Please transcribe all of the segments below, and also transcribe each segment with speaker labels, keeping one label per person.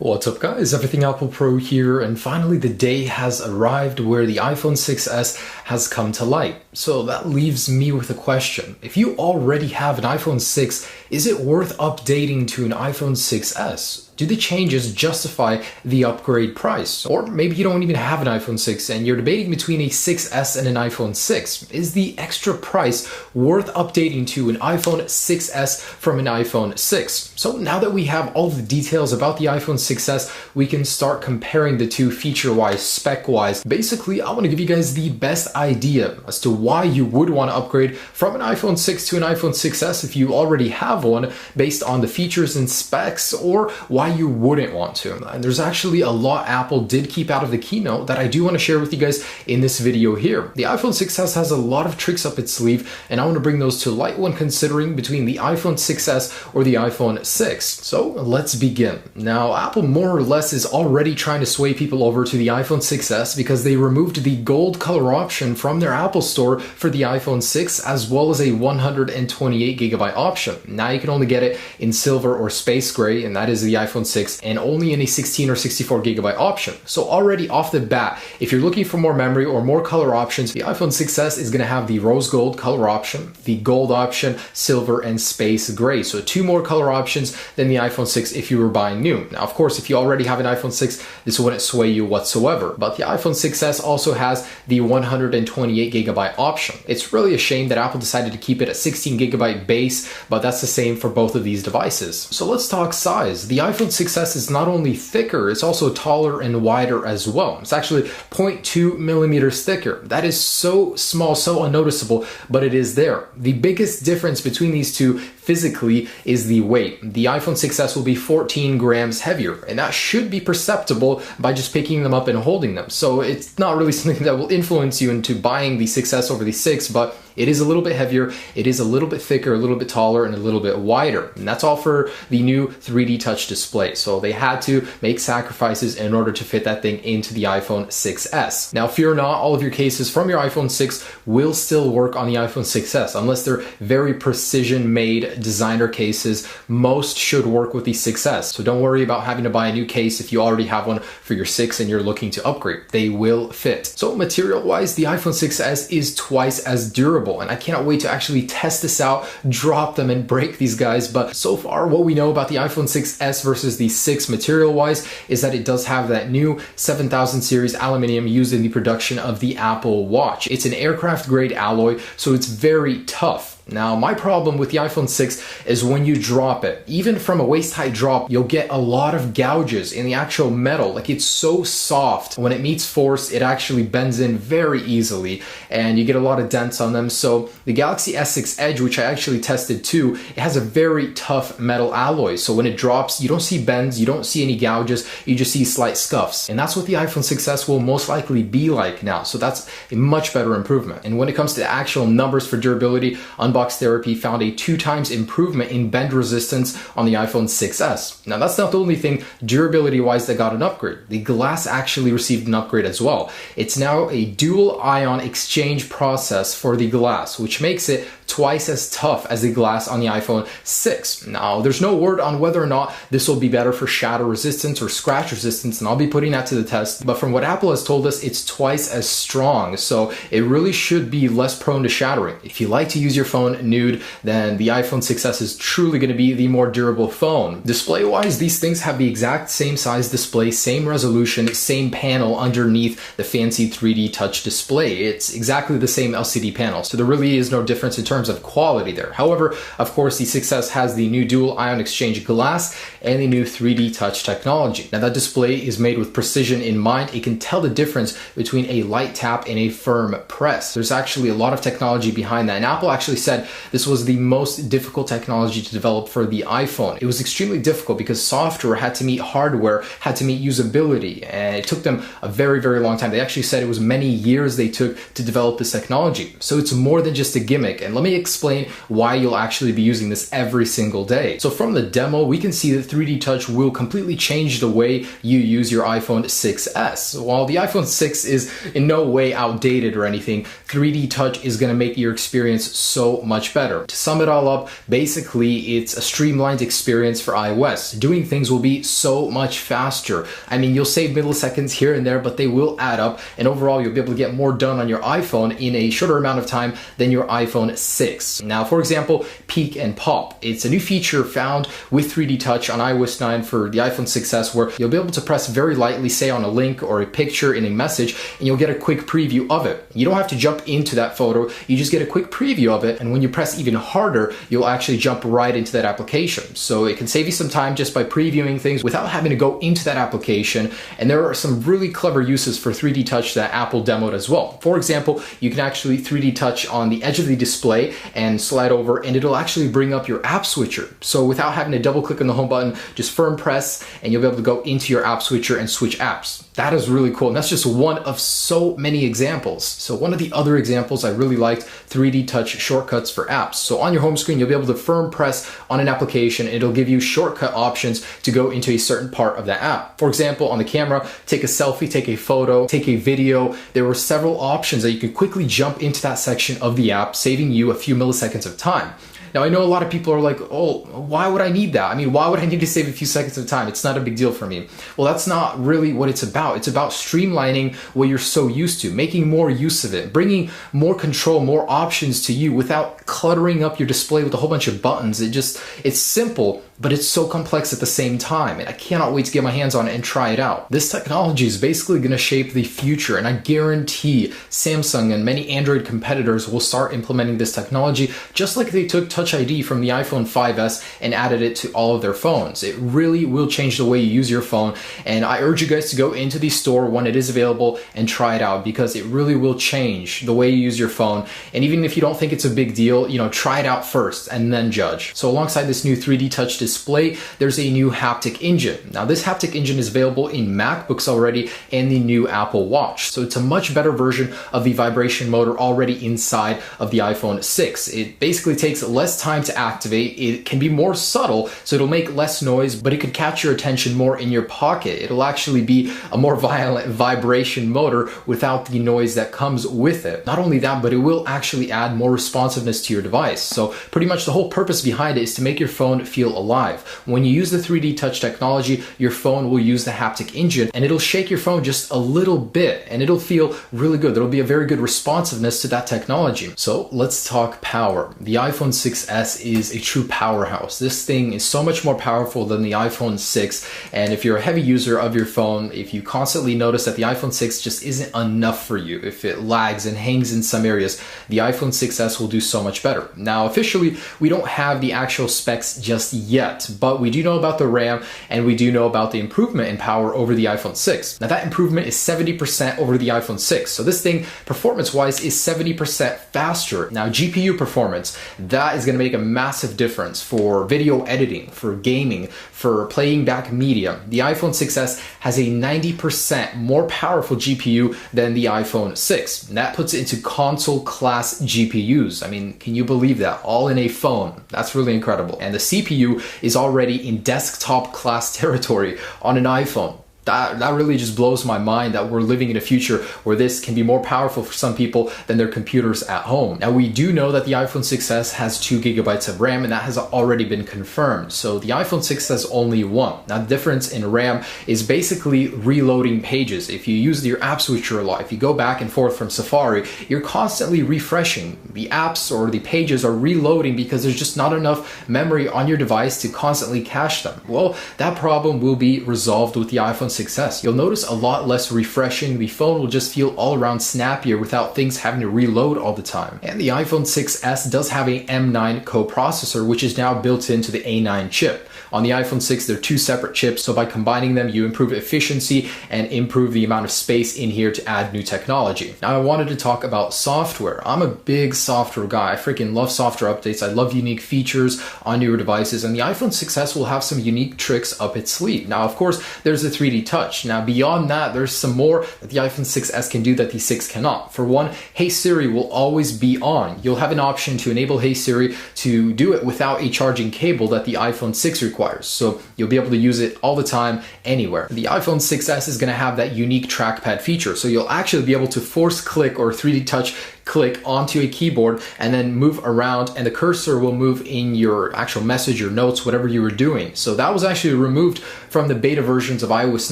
Speaker 1: What's up guys, Everything Apple Pro here, and finally the day has arrived where the iPhone 6s has come to light. So that leaves me with a question. If you already have an iPhone 6, is it worth updating to an iPhone 6s? Do the changes justify the upgrade price? Or maybe you don't even have an iPhone 6 and you're debating between a 6s and an iPhone 6. Is the extra price worth updating to an iPhone 6s from an iPhone 6? So now that we have all the details about the iPhone 6s, we can start comparing the two feature-wise, spec-wise. Basically, I want to give you guys the best idea as to why you would want to upgrade from an iPhone 6 to an iPhone 6s if you already have one, based on the features and specs, or why you wouldn't want to. And there's actually a lot Apple did keep out of the keynote that I do want to share with you guys in this video here. The iPhone 6s has a lot of tricks up its sleeve, and I want to bring those to light when considering between the iPhone 6s or the iPhone 6. So let's begin. Now, Apple more or less is already trying to sway people over to the iPhone 6s because they removed the gold color option from their Apple Store for the iPhone 6, as well as a 128GB option. Now you can only get it in silver or space gray, and that is the iPhone 6, and only in a 16 or 64GB option. So already off the bat, if you're looking for more memory or more color options, the iPhone 6s is going to have the rose gold color option, the gold option, silver, and space gray. So two more color options than the iPhone 6 if you were buying new. Now, of course, if you already have an iPhone 6, this wouldn't sway you whatsoever. But the iPhone 6s also has the 128GB option. It's really a shame that Apple decided to keep it at 16GB base, but that's the same for both of these devices. So let's talk size. The iPhone 6s is not only thicker, it's also taller and wider as well. It's actually 0.2 millimeters thicker. That is so small, so unnoticeable, but it is there. The biggest difference between these two physically is the weight. The iPhone 6s will be 14 grams heavier, and that should be perceptible by just picking them up and holding them. So it's not really something that will influence you into buying the 6s over the 6, but it is a little bit heavier, it is a little bit thicker, a little bit taller, and a little bit wider. And that's all for the new 3D touch display. So they had to make sacrifices in order to fit that thing into the iPhone 6s. Now, fear not, all of your cases from your iPhone 6 will still work on the iPhone 6s, unless they're very precision-made designer cases. Most should work with the 6s. So don't worry about having to buy a new case if you already have one for your 6 and you're looking to upgrade. They will fit. So material-wise, the iPhone 6s is twice as durable, and I cannot wait to actually test this out, drop them, and break these guys. But so far, what we know about the iPhone 6s versus the 6 material-wise is that it does have that new 7000 series aluminum used in the production of the Apple Watch. It's an aircraft-grade alloy, so it's very tough. Now, my problem with the iPhone 6 is when you drop it, even from a waist-height drop, you'll get a lot of gouges in the actual metal. Like, it's so soft. When it meets force, it actually bends in very easily, and you get a lot of dents on them. So the Galaxy S6 Edge, which I actually tested too, it has a very tough metal alloy. So when it drops, you don't see bends, you don't see any gouges, you just see slight scuffs. And that's what the iPhone 6s will most likely be like now. So that's a much better improvement. And when it comes to actual numbers for durability, Unbox Therapy found a 2x improvement in bend resistance on the iPhone 6s. Now, that's not the only thing durability-wise that got an upgrade. The glass actually received an upgrade as well. It's now a dual ion exchange process for the glass, which makes it twice as tough as the glass on the iPhone 6. Now, there's no word on whether or not this will be better for shatter resistance or scratch resistance, and I'll be putting that to the test. But from what Apple has told us, it's twice as strong, so it really should be less prone to shattering. If you like to use your phone nude, then the iPhone 6s is truly going to be the more durable phone. Display-wise, these things have the exact same size display, same resolution, same panel underneath the fancy 3D touch display. It's exactly the same LCD panel, so there really is no difference in terms of quality there. However, of course, the 6s has the new dual ion exchange glass and the new 3D touch technology. Now, that display is made with precision in mind. It can tell the difference between a light tap and a firm press. There's actually a lot of technology behind that, and Apple actually said this was the most difficult technology to develop for the iPhone. It was extremely difficult because software had to meet hardware, had to meet usability, and it took them a very, very long time. They actually said it was many years they took to develop this technology. So it's more than just a gimmick, and let me explain why you'll actually be using this every single day. So from the demo, we can see that 3D Touch will completely change the way you use your iPhone 6s. While the iPhone 6 is in no way outdated or anything, 3D Touch is going to make your experience so so much better. To sum it all up, basically it's a streamlined experience for iOS. Doing things will be so much faster. I mean, you'll save milliseconds here and there, but they will add up, and overall you'll be able to get more done on your iPhone in a shorter amount of time than your iPhone 6. Now, for example, Peek and Pop. It's a new feature found with 3D Touch on iOS 9 for the iPhone 6s, where you'll be able to press very lightly, say on a link or a picture in a message, and you'll get a quick preview of it. You don't have to jump into that photo, you just get a quick preview of it, and when you press even harder, you'll actually jump right into that application. So it can save you some time just by previewing things without having to go into that application. And there are some really clever uses for 3D Touch that Apple demoed as well. For example, you can actually 3D Touch on the edge of the display and slide over, and it'll actually bring up your app switcher. So without having to double click on the home button, just firm press and you'll be able to go into your app switcher and switch apps. That is really cool. And that's just one of so many examples. So one of the other examples I really liked, 3D Touch shortcuts for apps. So on your home screen, you'll be able to firm press on an application. It'll give you shortcut options to go into a certain part of the app. For example, on the camera, take a selfie, take a photo, take a video. There were several options that you could quickly jump into that section of the app, saving you a few milliseconds of time. Now, I know a lot of people are like, oh, why would I need that? I mean, why would I need to save a few seconds of time? It's not a big deal for me. Well, that's not really what it's about. It's about streamlining what you're so used to, making more use of it, bringing more control, more options to you without cluttering up your display with a whole bunch of buttons. It's simple, but it's so complex at the same time. And I cannot wait to get my hands on it and try it out. This technology is basically going to shape the future, and I guarantee Samsung and many Android competitors will start implementing this technology just like they took Touch ID from the iPhone 5s and added it to all of their phones. It really will change the way you use your phone, and I urge you guys to go into the store when it is available and try it out, because it really will change the way you use your phone. And even if you don't think it's a big deal, try it out first and then judge. So alongside this new 3D Touch display, there's a new haptic engine. Now, this haptic engine is available in MacBooks already and the new Apple Watch. So it's a much better version of the vibration motor already inside of the iPhone 6. It basically takes less time to activate. It can be more subtle, so it'll make less noise, but it could catch your attention more in your pocket. It'll actually be a more violent vibration motor without the noise that comes with it. Not only that, but it will actually add more responsiveness to your device. So pretty much the whole purpose behind it is to make your phone feel alive. When you use the 3D Touch technology, your phone will use the haptic engine, and it'll shake your phone just a little bit, and it'll feel really good. There'll be a very good responsiveness to that technology. So let's talk power. The iPhone 6s is a true powerhouse. This thing is so much more powerful than the iPhone 6, and if you're a heavy user of your phone, if you constantly notice that the iPhone 6 just isn't enough for you, if it lags and hangs in some areas, the iPhone 6s will do so much better. Now, officially, we don't have the actual specs just yet, but we do know about the RAM, and we do know about the improvement in power over the iPhone 6. Now, that improvement is 70% over the iPhone 6. So this thing, performance-wise, is 70% faster. Now, GPU performance, that is going to make a massive difference for video editing, for gaming, for playing back media. The iPhone 6s has a 90% more powerful GPU than the iPhone 6. And that puts it into console class GPUs. I mean, can you believe that? All in a phone. That's really incredible. And the CPU is already in desktop class territory on an iPhone. That really just blows my mind that we're living in a future where this can be more powerful for some people than their computers at home. Now, we do know that the iPhone 6s has 2 gigabytes of RAM, and that has already been confirmed. So the iPhone 6 has only 1. Now, the difference in RAM is basically reloading pages. If you use your app switcher a lot, if you go back and forth from Safari, you're constantly refreshing. The apps or the pages are reloading because there's just not enough memory on your device to constantly cache them. Well, that problem will be resolved with the iPhone 6s. You'll notice a lot less refreshing. The phone will just feel all around snappier without things having to reload all the time. And the iPhone 6s does have a M9 coprocessor, which is now built into the A9 chip. On the iPhone 6, they're 2 separate chips, so by combining them, you improve efficiency and improve the amount of space in here to add new technology. Now, I wanted to talk about software. I'm a big software guy. I freaking love software updates. I love unique features on newer devices, and the iPhone 6s will have some unique tricks up its sleeve. Now, of course, there's the 3D Touch. Now, beyond that, there's some more that the iPhone 6s can do that the 6 cannot. For one, Hey Siri will always be on. You'll have an option to enable Hey Siri to do it without a charging cable that the iPhone 6 requires. So you'll be able to use it all the time, anywhere. The iPhone 6s is going to have that unique trackpad feature. So you'll actually be able to force click or 3D Touch click onto a keyboard and then move around, and the cursor will move in your actual message or notes, whatever you were doing. So that was actually removed from the beta versions of iOS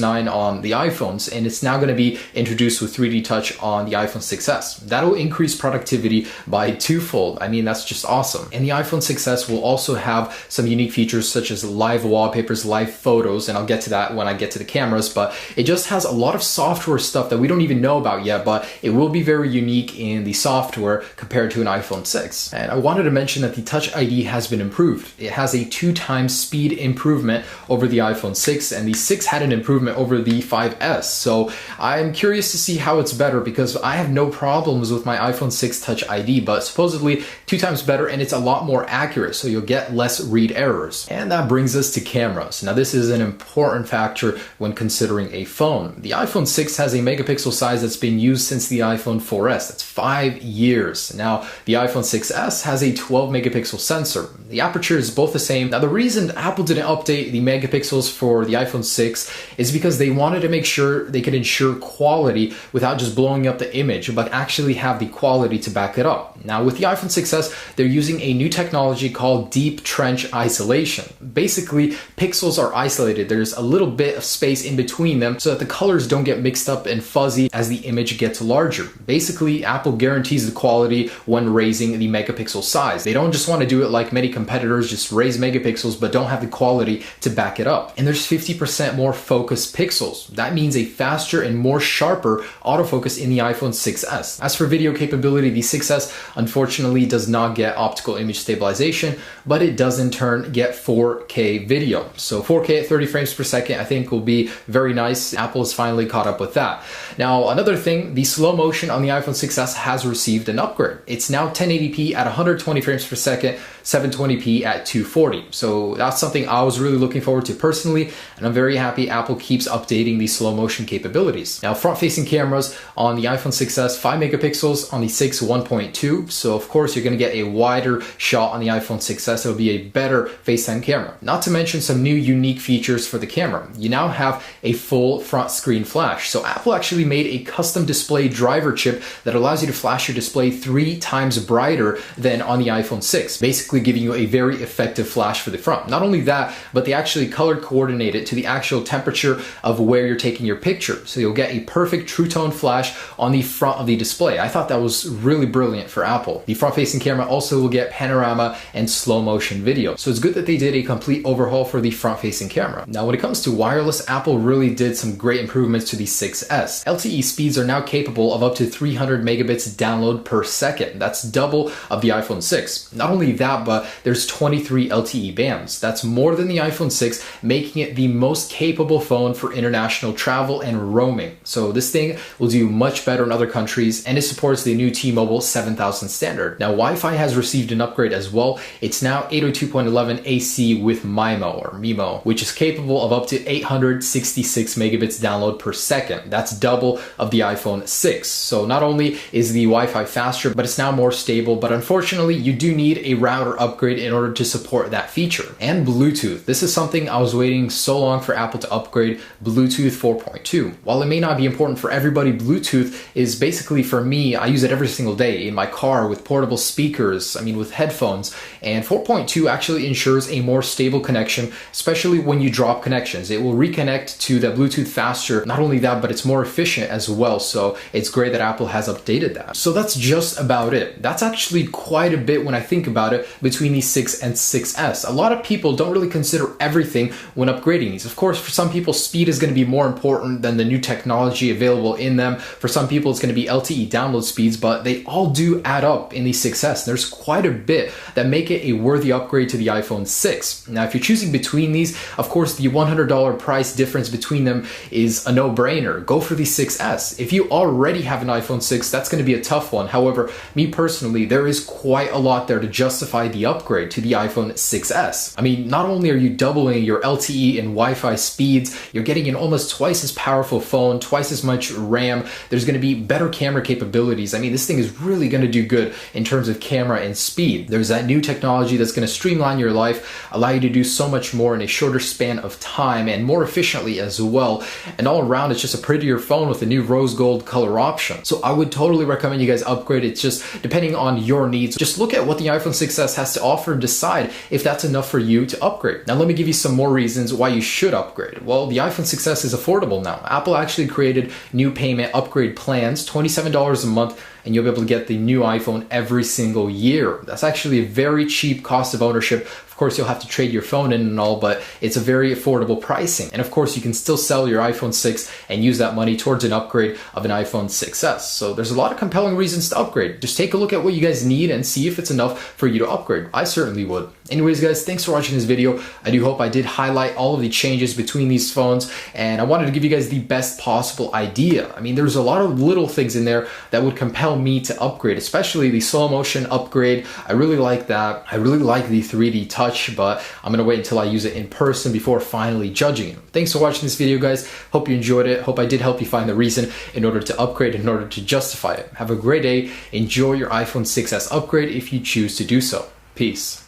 Speaker 1: 9 on the iPhones, and it's now going to be introduced with 3D Touch on the iPhone 6s. That'll increase productivity by twofold. I mean, that's just awesome. And the iPhone 6s will also have some unique features such as live wallpapers, live photos, and I'll get to that when I get to the cameras, but it just has a lot of software stuff that we don't even know about yet, but it will be very unique in the software compared to an iPhone 6. And I wanted to mention that the Touch ID has been improved. It has a 2x speed improvement over the iPhone 6, and the 6 had an improvement over the 5S. So I'm curious to see how it's better, because I have no problems with my iPhone 6 Touch ID, but supposedly 2x better, and it's a lot more accurate, so you'll get less read errors. And that brings us to cameras. Now this is an important factor when considering a phone. The iPhone 6 has a megapixel size that's been used since the iPhone 4S. That's 5 years. Now the iPhone 6s has a 12 megapixel sensor. The aperture is both the same. Now the reason Apple didn't update the megapixels for the iPhone 6 is because they wanted to make sure they could ensure quality without just blowing up the image, but actually have the quality to back it up. Now with the iPhone 6s, they're using a new technology called deep trench isolation. Basically, pixels are isolated. There's a little bit of space in between them so that the colors don't get mixed up and fuzzy as the image gets larger. Basically, Apple guarantees the quality when raising the megapixel size. They don't just want to do it like many competitors, just raise megapixels but don't have the quality to back it up. And there's 50% more focus pixels. That means a faster and more sharper autofocus in the iPhone 6s. As for video capability, the 6s unfortunately does not get optical image stabilization, but it does in turn get 4K video. So 4K at 30 frames per second I think will be very nice. Apple has finally caught up with that. Now another thing, the slow motion on the iPhone 6s has received an upgrade. It's now 1080p at 120 frames per second, 720p at 240. So that's something I was really looking forward to personally, and I'm very happy Apple keeps updating these slow motion capabilities. Now front-facing cameras on the iPhone 6s, 5 megapixels, on the 6, 1.2. So of course you're going to get a wider shot on the iPhone 6s. It'll be a better FaceTime camera. Not to mention some new unique features for the camera. You now have a full front screen flash. So Apple actually made a custom display driver chip that allows you to flash your display 3 times brighter than on the iPhone 6, basically giving you a very effective flash for the front. Not only that, but they actually color coordinate it to the actual temperature of where you're taking your picture. So you'll get a perfect true tone flash on the front of the display. I thought that was really brilliant for Apple. The front-facing camera also will get panorama and slow motion video. So it's good that they did a complete overhaul for the front-facing camera. Now when it comes to wireless, Apple really did some great improvements to the 6s. LTE speeds are now capable of up to 300 megabits download per second. That's double of the iPhone 6. Not only that, but there's 23 LTE bands. That's more than the iPhone 6, making it the most capable phone for international travel and roaming. So this thing will do much better in other countries, and it supports the new T-Mobile 7000 standard. Now Wi-Fi has received an upgrade as well. It's now 802.11 AC with MIMO, which is capable of up to 866 megabits download per second. That's double of the iPhone 6. So not only is the Wi-Fi faster, but it's now more stable, but unfortunately you do need a router upgrade in order to support that feature. And Bluetooth. This is something I was waiting so long for Apple to upgrade, Bluetooth 4.2. While it may not be important for everybody, Bluetooth is basically, for me, I use it every single day in my car with portable speakers, with headphones, and 4.2 actually ensures a more stable connection, especially when you drop connections. It will reconnect to the Bluetooth faster. Not only that, but it's more efficient as well, so it's great that Apple has updated that. So that's just about it. That's actually quite a bit when I think about it between the 6 and 6s. A lot of people don't really consider everything when upgrading these. Of course, for some people, speed is going to be more important than the new technology available in them. For some people, it's going to be LTE download speeds, but they all do add up in the 6s. There's quite a bit that make it a worthy upgrade to the iPhone 6. Now, if you're choosing between these, of course, the $100 price difference between them is a no-brainer. Go for the 6s. If you already have an iPhone 6, that's going to be a tough one. However, me personally, there is quite a lot there to justify justify the upgrade to the iPhone 6s. I mean, not only are you doubling your LTE and Wi-Fi speeds, you're getting an almost twice as powerful phone, twice as much RAM. There's going to be better camera capabilities. I mean, this thing is really going to do good in terms of camera and speed. There's that new technology that's going to streamline your life, allow you to do so much more in a shorter span of time and more efficiently as well. And all around, it's just a prettier phone with a new rose gold color option. So I would totally recommend you guys upgrade. It's just depending on your needs. Just look at what the iPhone 6s has to offer and decide if that's enough for you to upgrade. Now, let me give you some more reasons why you should upgrade. Well, the iPhone 6s is affordable now. Apple actually created new payment upgrade plans, $27 a month, and you'll be able to get the new iPhone every single year. That's actually a very cheap cost of ownership. Of course, you'll have to trade your phone in and all, but it's a very affordable pricing. And of course, you can still sell your iPhone 6 and use that money towards an upgrade of an iPhone 6s. So there's a lot of compelling reasons to upgrade. Just take a look at what you guys need and see if it's enough for you to upgrade. I certainly would. Anyways, guys, thanks for watching this video. I do hope I did highlight all of the changes between these phones, and I wanted to give you guys the best possible idea. I mean, there's a lot of little things in there that would compel me to upgrade, especially the slow motion upgrade. I really like that. I really like the 3D touch, but I'm gonna wait until I use it in person before finally judging it. Thanks for watching this video, guys. Hope you enjoyed it. Hope I did help you find the reason in order to upgrade, in order to justify it. Have a great day. Enjoy your iPhone 6s upgrade if you choose to do so. Peace.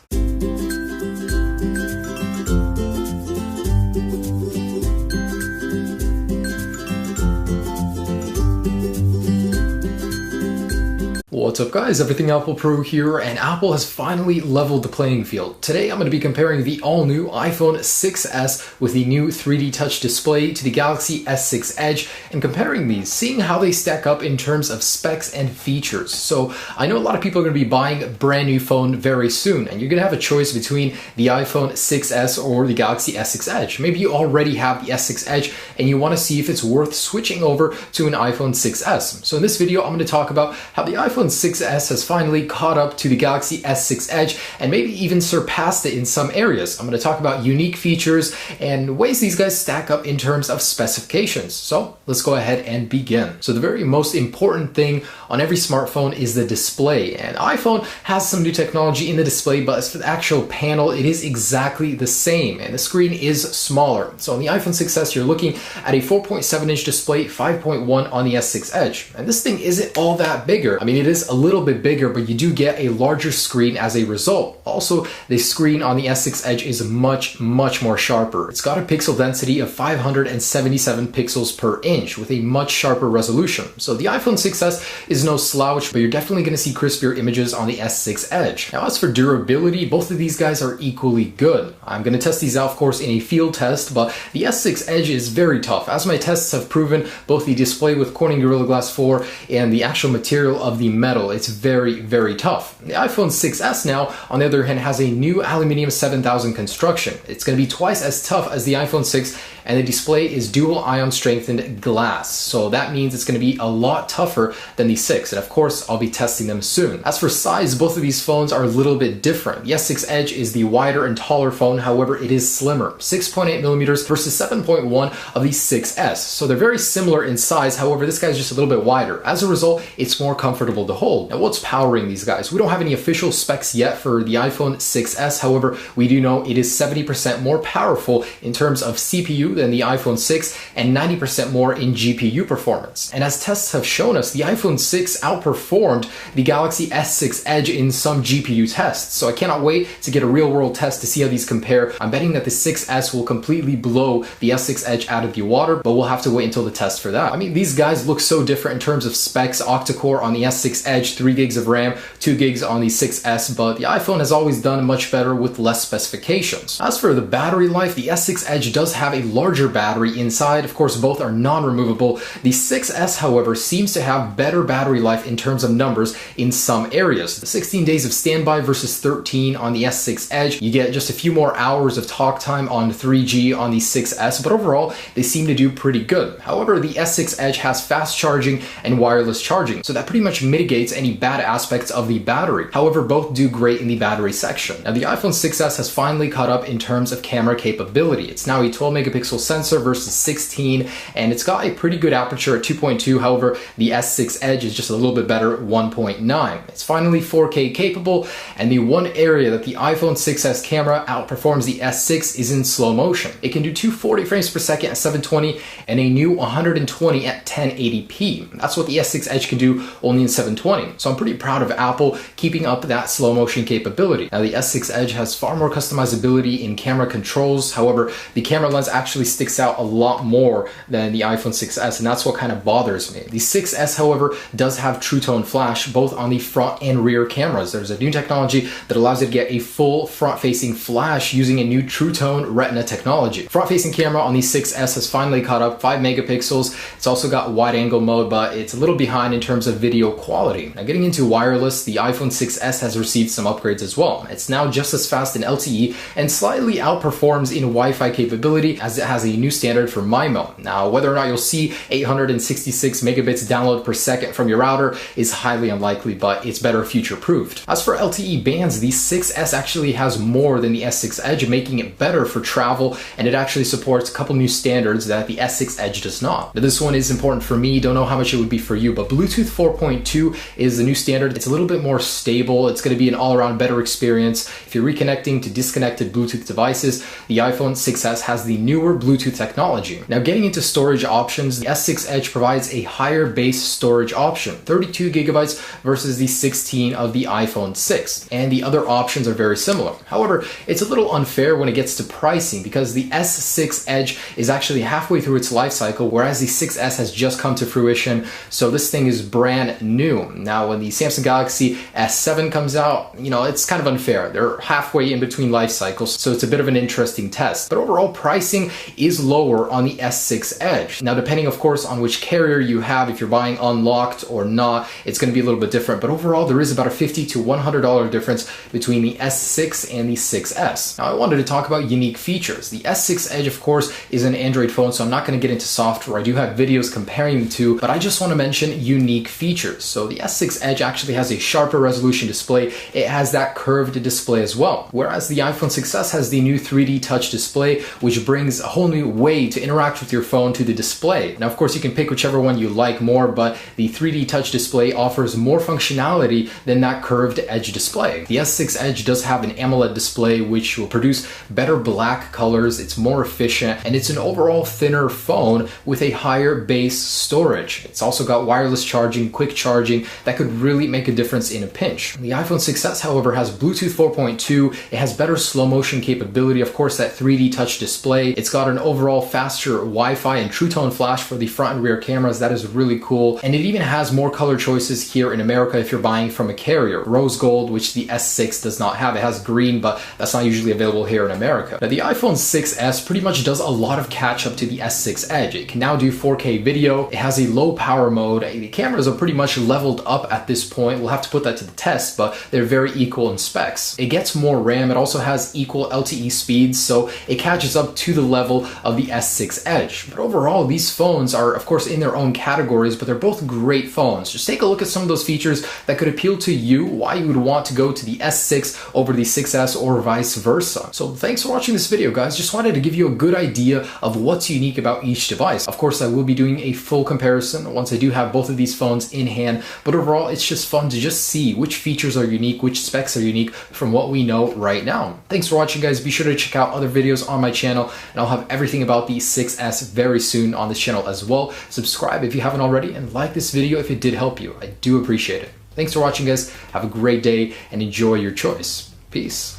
Speaker 1: What's up, guys? Everything Apple Pro here, and Apple has finally leveled the playing field. Today I'm going to be comparing the all-new iPhone 6s with the new 3D touch display to the Galaxy S6 Edge, and comparing these, seeing how they stack up in terms of specs and features. So I know a lot of people are going to be buying a brand new phone very soon, and you're going to have a choice between the iPhone 6s or the Galaxy S6 Edge. Maybe you already have the S6 Edge and you want to see if it's worth switching over to an iPhone 6s. So in this video, I'm going to talk about how the iPhone 6s has finally caught up to the Galaxy S6 Edge and maybe even surpassed it in some areas. I'm going to talk about unique features and ways these guys stack up in terms of specifications. So let's go ahead and begin. So the very most important thing on every smartphone is the display, and iPhone has some new technology in the display, but as for the actual panel, it is exactly the same, and the screen is smaller. So on the iPhone 6s, you're looking at a 4.7-inch display, 5.1 on the S6 Edge, and this thing isn't all that bigger. I mean, it is a little bit bigger, but you do get a larger screen as a result. Also, the screen on the S6 Edge is much more sharper. It's got a pixel density of 577 pixels per inch with a much sharper resolution. So the iPhone 6s is no slouch, but you're definitely going to see crispier images on the S6 Edge. Now, as for durability, both of these guys are equally good. I'm going to test these out, of course, in a field test, but the S6 Edge is very tough. As my tests have proven, both the display with Corning Gorilla Glass 4 and the actual material of the metal, it's very tough. The iPhone 6s now, on the other hand, has a new aluminum 7000 construction. It's going to be twice as tough as the iPhone 6, and the display is dual ion strengthened glass. So that means it's going to be a lot tougher than the 6, and of course, I'll be testing them soon. As for size, both of these phones are a little bit different. The S6 Edge is the wider and taller phone, however, it is slimmer, 6.8mm versus 7.1 of the 6s. So they're very similar in size, however, this guy's just a little bit wider. As a result, it's more comfortable to hold. Now, what's powering these guys? We don't have any official specs yet for the iPhone 6s, however, we do know it is 70% more powerful in terms of CPU than the iPhone 6 and 90% more in GPU performance. And as tests have shown us, the iPhone 6 outperformed the Galaxy S6 Edge in some GPU tests. So I cannot wait to get a real-world test to see how these compare. I'm betting that the 6s will completely blow the S6 Edge out of the water, but we'll have to wait until the test for that. I mean, these guys look so different in terms of specs. Octa-core on the S6 Edge, 3 gigs of RAM, 2 gigs on the 6s, but the iPhone has always done much better with less specifications. As for the battery life, the S6 Edge does have a larger battery inside. Of course, both are non-removable. The 6s, however, seems to have better battery life in terms of numbers in some areas. The 16 days of standby versus 13 on the S6 Edge. You get just a few more hours of talk time on 3G on the 6s, but overall, they seem to do pretty good. However, the S6 Edge has fast charging and wireless charging, so that pretty much mitigates any bad aspects of the battery. However, both do great in the battery section. Now, the iPhone 6s has finally caught up in terms of camera capability. It's now a 12 megapixel megapixel sensor versus 16, and it's got a pretty good aperture at 2.2. However, the S6 Edge is just a little bit better at 1.9. It's finally 4K capable, and the one area that the iPhone 6s camera outperforms the S6 is in slow motion. It can do 240 frames per second at 720 and a new 120 at 1080p. That's what the S6 Edge can do only in 720. So I'm pretty proud of Apple keeping up that slow motion capability. Now the S6 Edge has far more customizability in camera controls. However, the camera lens actually sticks out a lot more than the iPhone 6s, and that's what kind of bothers me. The 6s, however, does have True Tone flash both on the front and rear cameras. There's a new technology that allows you to get a full front-facing flash using a new True Tone Retina technology. Front-facing camera on the 6s has finally caught up, 5 megapixels. It's also got wide-angle mode, but it's a little behind in terms of video quality. Now getting into wireless, the iPhone 6s has received some upgrades as well. It's now just as fast in LTE and slightly outperforms in Wi-Fi capability, as it has a new standard for MIMO. Now whether or not you'll see 866 megabits download per second from your router is highly unlikely, but it's better future-proofed. As for LTE bands, the 6s actually has more than the S6 Edge, making it better for travel, and it actually supports a couple new standards that the S6 Edge does not. Now, this one is important for me, don't know how much it would be for you, but Bluetooth 4.2 is the new standard. It's a little bit more stable. It's going to be an all-around better experience. If you're reconnecting to disconnected Bluetooth devices, the iPhone 6s has the newer Bluetooth technology. Now getting into storage options, the S6 Edge provides a higher base storage option, 32 gigabytes versus the 16 of the iPhone 6, and the other options are very similar. However, it's a little unfair when it gets to pricing because the S6 Edge is actually halfway through its life cycle, whereas the 6s has just come to fruition, so this thing is brand new. Now when the Samsung Galaxy S7 comes out, it's kind of unfair. They're halfway in between life cycles, so it's a bit of an interesting test. But overall pricing is lower on the S6 Edge. Now depending of course on which carrier you have, if you're buying unlocked or not, it's going to be a little bit different, but overall there is about a $50 to $100 difference between the S6 and the 6s. Now I wanted to talk about unique features. The S6 Edge of course is an Android phone, so I'm not going to get into software. I do have videos comparing the two, but I just want to mention unique features. So the S6 Edge actually has a sharper resolution display. It has that curved display as well, whereas the iPhone 6s has the new 3D touch display, which brings a whole new way to interact with your phone to the display. Now of course you can pick whichever one you like more, but the 3D touch display offers more functionality than that curved edge display. The S6 Edge does have an AMOLED display which will produce better black colors, it's more efficient, and it's an overall thinner phone with a higher base storage. It's also got wireless charging, quick charging that could really make a difference in a pinch. The iPhone 6s, however, has Bluetooth 4.2, it has better slow motion capability, of course that 3D touch display, it's got an overall faster Wi-Fi and True Tone flash for the front and rear cameras, that is really cool, and it even has more color choices here in America if you're buying from a carrier. Rose gold, which the S6 does not have, it has green, but that's not usually available here in America. Now the iPhone 6s pretty much does a lot of catch up to the S6 Edge. It can now do 4K video, it has a low power mode, the cameras are pretty much leveled up at this point, we'll have to put that to the test, but they're very equal in specs. It gets more RAM, it also has equal LTE speeds, so it catches up to the level of the S6 Edge. But overall, these phones are of course in their own categories, but they're both great phones. Just take a look at some of those features that could appeal to you, why you would want to go to the S6 over the 6s or vice versa. So thanks for watching this video, guys. Just wanted to give you a good idea of what's unique about each device. Of course, I will be doing a full comparison once I do have both of these phones in hand, but overall, it's just fun to just see which features are unique, which specs are unique from what we know right now. Thanks for watching, guys. Be sure to check out other videos on my channel, and I'll have everything about the 6s very soon on this channel as well. Subscribe if you haven't already, and like this video if it did help you. I do appreciate it. Thanks for watching, guys. Have a great day and enjoy your choice. Peace.